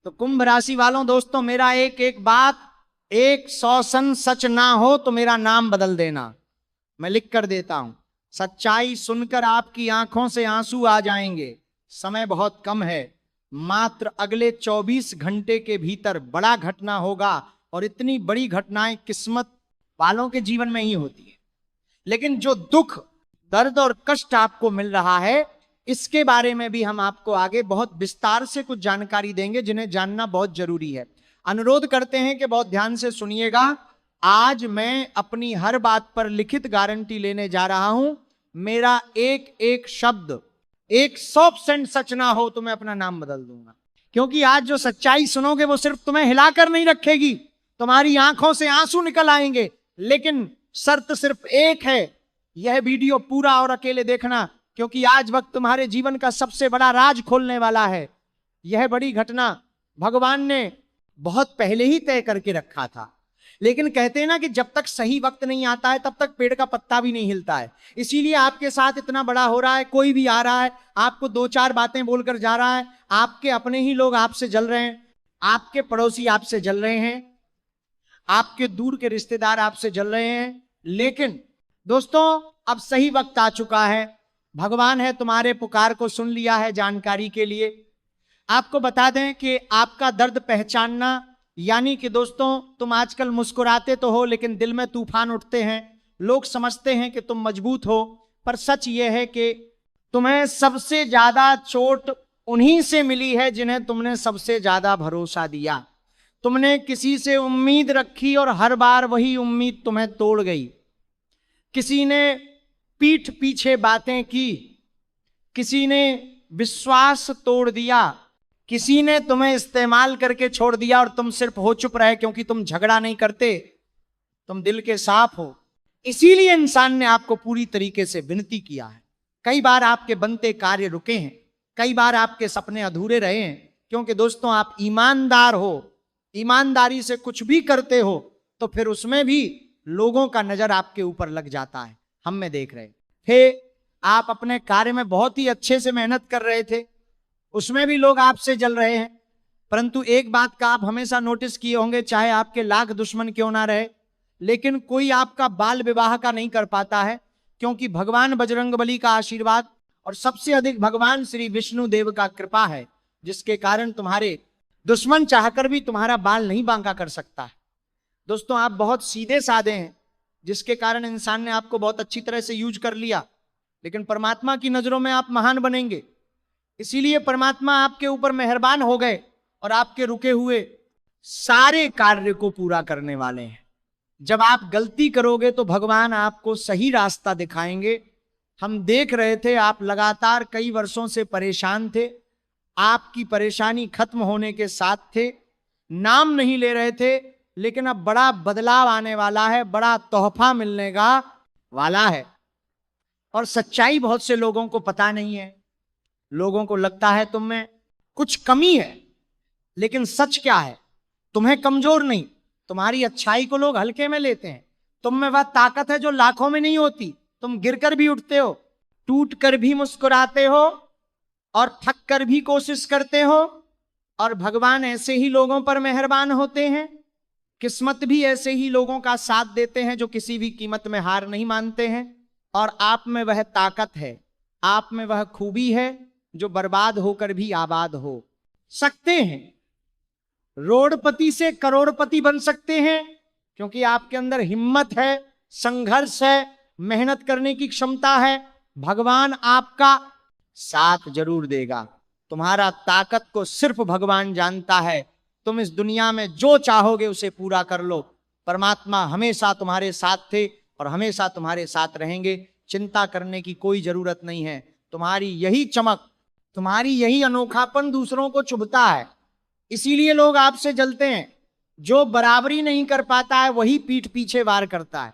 तो कुंभ राशि वालों, दोस्तों, मेरा एक एक बात 100 सच ना हो तो मेरा नाम बदल देना, मैं लिख कर देता हूं। सच्चाई सुनकर आपकी आंखों से आंसू आ जाएंगे। समय बहुत कम है, मात्र अगले 24 घंटे के भीतर बड़ा घटना होगा, और इतनी बड़ी घटनाएं किस्मत वालों के जीवन में ही होती है। लेकिन जो दुख, दर्द और कष्ट आपको मिल रहा है, इसके बारे में भी हम आपको आगे बहुत विस्तार से कुछ जानकारी देंगे, जिन्हें जानना बहुत जरूरी है। अनुरोध करते हैं कि बहुत ध्यान से सुनिएगा। आज मैं अपनी हर बात पर लिखित गारंटी लेने जा रहा हूं। मेरा एक एक शब्द 100% सच ना हो तो मैं अपना नाम बदल दूंगा। क्योंकि आज जो सच्चाई सुनोगे वो सिर्फ तुम्हें हिलाकर नहीं रखेगी, तुम्हारी आंखों से आंसू निकल आएंगे। लेकिन शर्त सिर्फ एक है, यह वीडियो पूरा और अकेले देखना, क्योंकि आज वक्त तुम्हारे जीवन का सबसे बड़ा राज खोलने वाला है। यह बड़ी घटना भगवान ने बहुत पहले ही तय करके रखा था, लेकिन कहते हैं ना कि जब तक सही वक्त नहीं आता है तब तक पेड़ का पत्ता भी नहीं हिलता है। इसीलिए आपके साथ इतना बड़ा हो रहा है। कोई भी आ रहा है, आपको 2-4 बातें बोलकर जा रहा है, आपके अपने ही लोग आपसे जल रहे हैं, आपके पड़ोसी आपसे जल रहे हैं, आपके दूर के रिश्तेदार आपसे जल रहे हैं। लेकिन दोस्तों, अब सही वक्त आ चुका है। भगवान है तुम्हारे पुकार को सुन लिया है। जानकारी के लिए आपको बता दें कि आपका दर्द पहचानना, यानी कि दोस्तों, तुम आजकल मुस्कुराते तो हो लेकिन दिल में तूफान उठते हैं। लोग समझते हैं कि तुम मजबूत हो, पर सच यह है कि तुम्हें सबसे ज्यादा चोट उन्हीं से मिली है जिन्हें तुमने सबसे ज्यादा भरोसा दिया। तुमने किसी से उम्मीद रखी और हर बार वही उम्मीद तुम्हें तोड़ गई। किसी ने पीठ पीछे बातें की, किसी ने विश्वास तोड़ दिया, किसी ने तुम्हें इस्तेमाल करके छोड़ दिया, और तुम सिर्फ हो चुप रहे क्योंकि तुम झगड़ा नहीं करते, तुम दिल के साफ हो। इसीलिए इंसान ने आपको पूरी तरीके से विनती किया है। कई बार आपके बनते कार्य रुके हैं, कई बार आपके सपने अधूरे रहे हैं, क्योंकि दोस्तों आप ईमानदार हो। ईमानदारी से कुछ भी करते हो तो फिर उसमें भी लोगों का नजर आपके ऊपर लग जाता है। हम में देख रहे थे, आप अपने कार्य में बहुत ही अच्छे से मेहनत कर रहे थे, उसमें भी लोग आपसे जल रहे हैं। परंतु एक बात का आप हमेशा नोटिस किए होंगे, चाहे आपके लाख दुश्मन क्यों ना रहे, लेकिन कोई आपका बाल विवाह का नहीं कर पाता है, क्योंकि भगवान बजरंगबली का आशीर्वाद और सबसे अधिक भगवान श्री विष्णु देव का कृपा है, जिसके कारण तुम्हारे दुश्मन चाहकर भी तुम्हारा बाल नहीं बांका कर सकता है। दोस्तों, आप बहुत सीधे साधे हैं, जिसके कारण इंसान ने आपको बहुत अच्छी तरह से यूज कर लिया, लेकिन परमात्मा की नजरों में आप महान बनेंगे। इसीलिए परमात्मा आपके ऊपर मेहरबान हो गए और आपके रुके हुए सारे कार्य को पूरा करने वाले हैं। जब आप गलती करोगे तो भगवान आपको सही रास्ता दिखाएंगे। हम देख रहे थे, आप लगातार कई वर्षों से परेशान थे, आपकी परेशानी खत्म होने के साथ थे, नाम नहीं ले रहे थे, लेकिन अब बड़ा बदलाव आने वाला है, बड़ा तोहफा मिलने का वाला है। और सच्चाई बहुत से लोगों को पता नहीं है। लोगों को लगता है तुम में कुछ कमी है, लेकिन सच क्या है, तुम्हें कमजोर नहीं, तुम्हारी अच्छाई को लोग हल्के में लेते हैं। तुम में वह ताकत है जो लाखों में नहीं होती। तुम गिरकर भी उठते हो, टूट कर भी मुस्कुराते हो, और थक कर भी कोशिश करते हो। और भगवान ऐसे ही लोगों पर मेहरबान होते हैं। किस्मत भी ऐसे ही लोगों का साथ देते हैं जो किसी भी कीमत में हार नहीं मानते हैं। और आप में वह ताकत है, आप में वह खूबी है जो बर्बाद होकर भी आबाद हो सकते हैं। रोडपति से करोड़पति बन सकते हैं, क्योंकि आपके अंदर हिम्मत है, संघर्ष है, मेहनत करने की क्षमता है। भगवान आपका साथ जरूर देगा। तुम्हारा ताकत को सिर्फ भगवान जानता है। तुम इस दुनिया में जो चाहोगे उसे पूरा कर लो। परमात्मा हमेशा तुम्हारे साथ थे और हमेशा तुम्हारे साथ रहेंगे। चिंता करने की कोई जरूरत नहीं है। तुम्हारी यही चमक, तुम्हारी यही अनोखापन दूसरों को चुभता है, इसीलिए लोग आपसे जलते हैं। जो बराबरी नहीं कर पाता है वही पीठ पीछे वार करता है।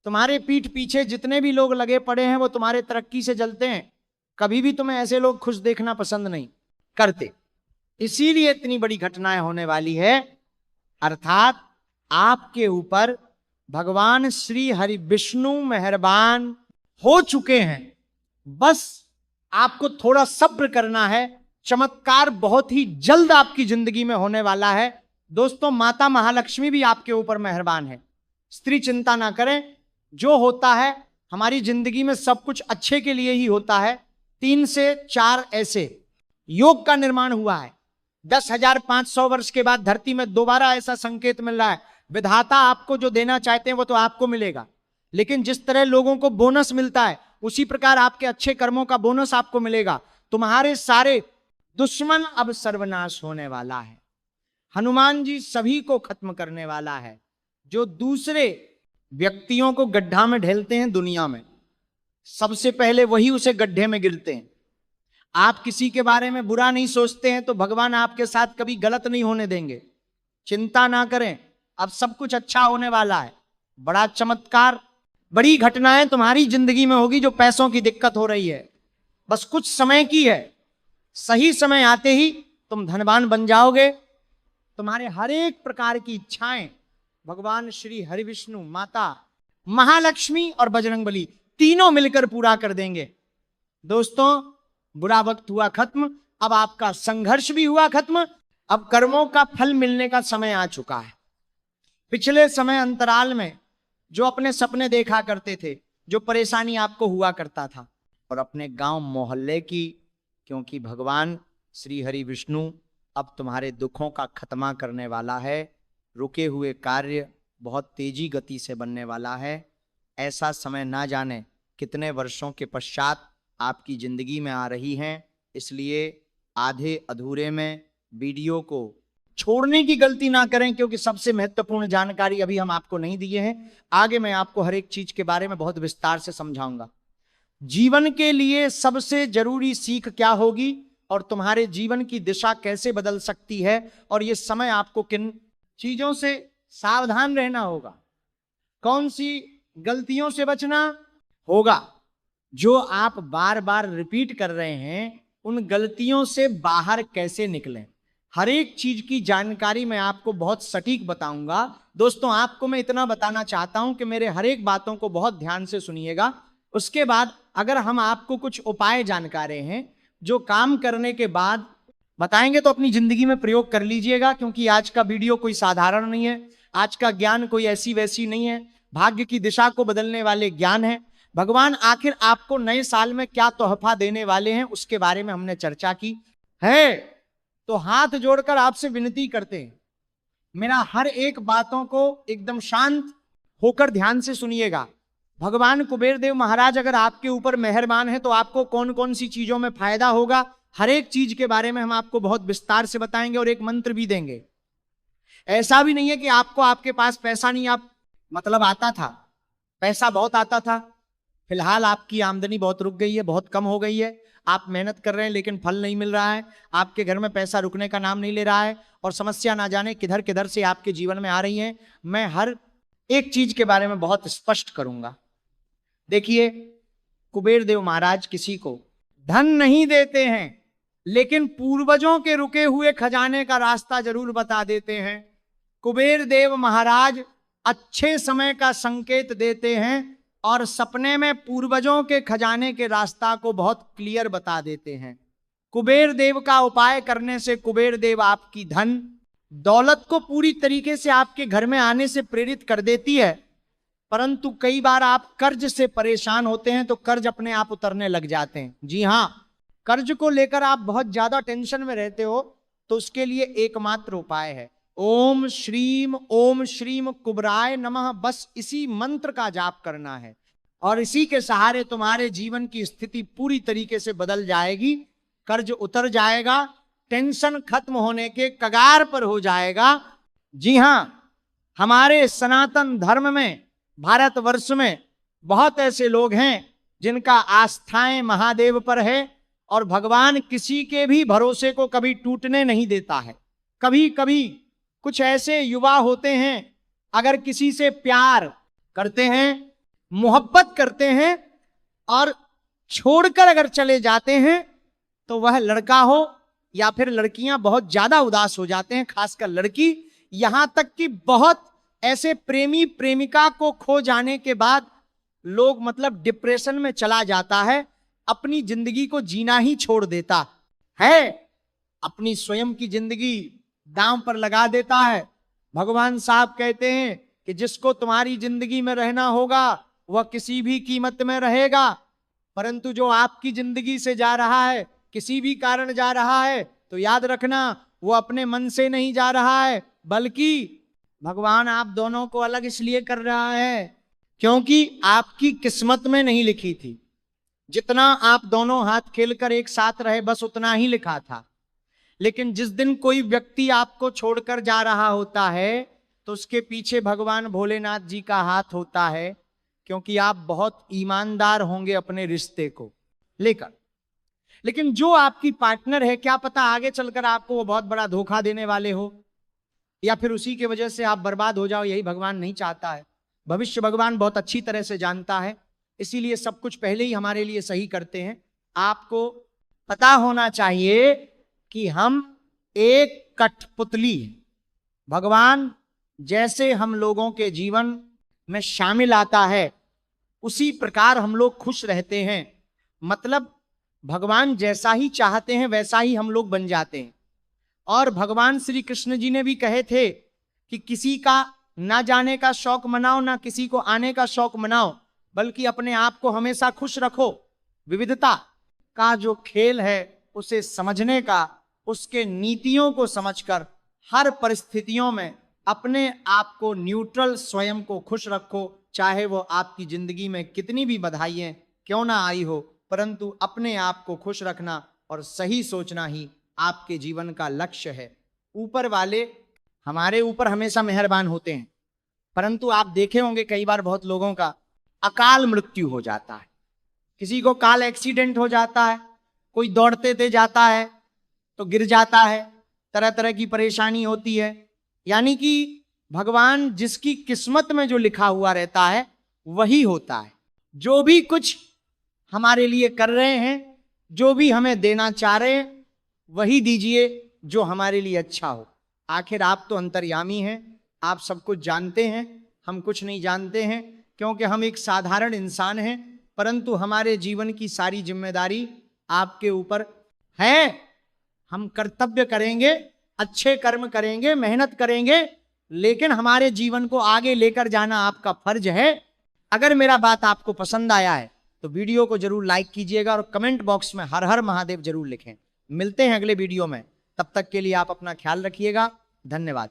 तुम्हारे पीठ पीछे जितने भी लोग लगे पड़े हैं वो तुम्हारे तरक्की से जलते हैं। कभी भी तुम्हें ऐसे लोग खुश देखना पसंद नहीं करते। इसीलिए इतनी बड़ी घटनाएं होने वाली है। अर्थात आपके ऊपर भगवान श्री हरि विष्णु मेहरबान हो चुके हैं। बस आपको थोड़ा सब्र करना है, चमत्कार बहुत ही जल्द आपकी जिंदगी में होने वाला है। दोस्तों, माता महालक्ष्मी भी आपके ऊपर मेहरबान है। स्त्री चिंता ना करें, जो होता है हमारी जिंदगी में सब कुछ अच्छे के लिए ही होता है। 3 से 4 ऐसे योग का निर्माण हुआ है। 10,500 वर्ष के बाद धरती में दोबारा ऐसा संकेत मिल रहा है। विधाता आपको जो देना चाहते हैं वो तो आपको मिलेगा, लेकिन जिस तरह लोगों को बोनस मिलता है उसी प्रकार आपके अच्छे कर्मों का बोनस आपको मिलेगा। तुम्हारे सारे दुश्मन अब सर्वनाश होने वाला है। हनुमान जी सभी को खत्म करने वाला है। जो दूसरे व्यक्तियों को गड्ढा में ढेलते हैं दुनिया में, सबसे पहले वही उसे गड्ढे में गिरते हैं। आप किसी के बारे में बुरा नहीं सोचते हैं तो भगवान आपके साथ कभी गलत नहीं होने देंगे। चिंता ना करें, अब सब कुछ अच्छा होने वाला है। बड़ा चमत्कार, बड़ी घटनाएं तुम्हारी जिंदगी में होगी। जो पैसों की दिक्कत हो रही है बस कुछ समय की है, सही समय आते ही तुम धनवान बन जाओगे। तुम्हारे हर एक प्रकार की इच्छाएं भगवान श्री हरि विष्णु, माता महालक्ष्मी और बजरंगबली तीनों मिलकर पूरा कर देंगे। दोस्तों, बुरा वक्त हुआ खत्म, अब आपका संघर्ष भी हुआ खत्म। अब कर्मों का फल मिलने का समय आ चुका है। पिछले समय अंतराल में जो अपने सपने देखा करते थे, जो परेशानी आपको हुआ करता था, और अपने गांव मोहल्ले की, क्योंकि भगवान श्री हरि विष्णु अब तुम्हारे दुखों का खत्मा करने वाला है। रुके हुए कार्य बहुत तेजी गति से बनने वाला है। ऐसा समय ना जाने कितने वर्षों के पश्चात आपकी जिंदगी में आ रही हैं। इसलिए आधे अधूरे में वीडियो को छोड़ने की गलती ना करें, क्योंकि सबसे महत्वपूर्ण जानकारी अभी हम आपको नहीं दिए हैं। आगे मैं आपको हर एक चीज के बारे में बहुत विस्तार से समझाऊंगा। जीवन के लिए सबसे जरूरी सीख क्या होगी और तुम्हारे जीवन की दिशा कैसे बदल सकती है, और ये समय आपको किन चीजों से सावधान रहना होगा, कौन सी गलतियों से बचना होगा, जो आप बार बार रिपीट कर रहे हैं उन गलतियों से बाहर कैसे निकलें। हर एक चीज की जानकारी मैं आपको बहुत सटीक बताऊंगा। दोस्तों, आपको मैं इतना बताना चाहता हूं कि मेरे हर एक बातों को बहुत ध्यान से सुनिएगा। उसके बाद अगर हम आपको कुछ उपाय जानकारे हैं जो काम करने के बाद बताएंगे तो अपनी जिंदगी में प्रयोग कर लीजिएगा, क्योंकि आज का वीडियो कोई साधारण नहीं है। आज का ज्ञान कोई ऐसी वैसी नहीं है, भाग्य की दिशा को बदलने वाले ज्ञान है। भगवान आखिर आपको नए साल में क्या तोहफा देने वाले हैं उसके बारे में हमने चर्चा की है। तो हाथ जोड़कर आपसे विनती करते हैं, मेरा हर एक बातों को एकदम शांत होकर ध्यान से सुनिएगा। भगवान कुबेर देव महाराज अगर आपके ऊपर मेहरबान है तो आपको कौन कौन सी चीजों में फायदा होगा, हर एक चीज के बारे में हम आपको बहुत विस्तार से बताएंगे और एक मंत्र भी देंगे। ऐसा भी नहीं है कि आपको आपके पास पैसा नहीं मतलब आता था, पैसा बहुत आता था, फिलहाल आपकी आमदनी बहुत रुक गई है, बहुत कम हो गई है। आप मेहनत कर रहे हैं लेकिन फल नहीं मिल रहा है, आपके घर में पैसा रुकने का नाम नहीं ले रहा है, और समस्या ना जाने किधर किधर से आपके जीवन में आ रही है। मैं हर एक चीज के बारे में बहुत स्पष्ट करूंगा। देखिए, कुबेर देव महाराज किसी को धन नहीं देते हैं, लेकिन पूर्वजों के रुके हुए खजाने का रास्ता जरूर बता देते हैं। कुबेर देव महाराज अच्छे समय का संकेत देते हैं और सपने में पूर्वजों के खजाने के रास्ता को बहुत क्लियर बता देते हैं। कुबेर देव का उपाय करने से कुबेर देव आपकी धन दौलत को पूरी तरीके से आपके घर में आने से प्रेरित कर देती है। परंतु कई बार आप कर्ज से परेशान होते हैं तो कर्ज अपने आप उतरने लग जाते हैं। जी हाँ, कर्ज को लेकर आप बहुत ज्यादा टेंशन में रहते हो तो उसके लिए एकमात्र उपाय है ओम श्रीम कुबराय नमः। बस इसी मंत्र का जाप करना है और इसी के सहारे तुम्हारे जीवन की स्थिति पूरी तरीके से बदल जाएगी। कर्ज उतर जाएगा, टेंशन खत्म होने के कगार पर हो जाएगा। जी हाँ, हमारे सनातन धर्म में, भारतवर्ष में बहुत ऐसे लोग हैं जिनका आस्थाएं महादेव पर है और भगवान किसी के भी भरोसे को कभी टूटने नहीं देता है। कभी कभी कुछ ऐसे युवा होते हैं, अगर किसी से प्यार करते हैं, मोहब्बत करते हैं और छोड़कर अगर चले जाते हैं तो वह लड़का हो या फिर लड़कियां बहुत ज्यादा उदास हो जाते हैं, खासकर लड़की। यहां तक कि बहुत ऐसे प्रेमी प्रेमिका को खो जाने के बाद लोग मतलब डिप्रेशन में चला जाता है, अपनी जिंदगी को जीना ही छोड़ देता है। अपनी स्वयं की जिंदगी दांव पर लगा देता है। भगवान साहब कहते हैं कि जिसको तुम्हारी जिंदगी में रहना होगा वह किसी भी कीमत में रहेगा, परंतु जो आपकी जिंदगी से जा रहा है, किसी भी कारण जा रहा है, तो याद रखना वो अपने मन से नहीं जा रहा है, बल्कि भगवान आप दोनों को अलग इसलिए कर रहा है क्योंकि आपकी किस्मत में नहीं लिखी थी। जितना आप दोनों हाथ खेलकर एक साथ रहे बस उतना ही लिखा था, लेकिन जिस दिन कोई व्यक्ति आपको छोड़कर जा रहा होता है तो उसके पीछे भगवान भोलेनाथ जी का हाथ होता है, क्योंकि आप बहुत ईमानदार होंगे अपने रिश्ते को लेकर। लेकिन जो आपकी पार्टनर है, क्या पता आगे चलकर आपको वो बहुत बड़ा धोखा देने वाले हो, या फिर उसी की वजह से आप बर्बाद हो जाओ, यही भगवान नहीं चाहता है। भविष्य भगवान बहुत अच्छी तरह से जानता है, इसीलिए सब कुछ पहले ही हमारे लिए सही करते हैं। आपको पता होना चाहिए कि हम एक कठपुतली हैं। भगवान जैसे हम लोगों के जीवन में शामिल आता है उसी प्रकार हम लोग खुश रहते हैं। मतलब भगवान जैसा ही चाहते हैं वैसा ही हम लोग बन जाते हैं। और भगवान श्री कृष्ण जी ने भी कहे थे कि किसी का ना जाने का शौक मनाओ, ना किसी को आने का शौक मनाओ, बल्कि अपने आप को हमेशा खुश रखो। विविधता का जो खेल है उसे समझने का, उसके नीतियों को समझकर हर परिस्थितियों में अपने आप को न्यूट्रल, स्वयं को खुश रखो। चाहे वो आपकी जिंदगी में कितनी भी बधाइयां क्यों ना आई हो, परंतु अपने आप को खुश रखना और सही सोचना ही आपके जीवन का लक्ष्य है। ऊपर वाले हमारे ऊपर हमेशा मेहरबान होते हैं, परंतु आप देखे होंगे कई बार बहुत लोगों का अकाल मृत्यु हो जाता है। किसी को कार एक्सीडेंट हो जाता है, कोई दौड़ते थे जाता है तो गिर जाता है, तरह तरह की परेशानी होती है। यानी कि भगवान जिसकी किस्मत में जो लिखा हुआ रहता है वही होता है। जो भी कुछ हमारे लिए कर रहे हैं, जो भी हमें देना चाह रहे हैं, वही दीजिए जो हमारे लिए अच्छा हो। आखिर आप तो अंतर्यामी हैं, आप सब कुछ जानते हैं, हम कुछ नहीं जानते हैं, क्योंकि हम एक साधारण इंसान हैं, परंतु हमारे जीवन की सारी जिम्मेदारी आपके ऊपर है। हम कर्तव्य करेंगे, अच्छे कर्म करेंगे, मेहनत करेंगे, लेकिन हमारे जीवन को आगे लेकर जाना आपका फर्ज है। अगर मेरा बात आपको पसंद आया है तो वीडियो को जरूर लाइक कीजिएगा और कमेंट बॉक्स में हर हर महादेव जरूर लिखें। मिलते हैं अगले वीडियो में, तब तक के लिए आप अपना ख्याल रखिएगा। धन्यवाद।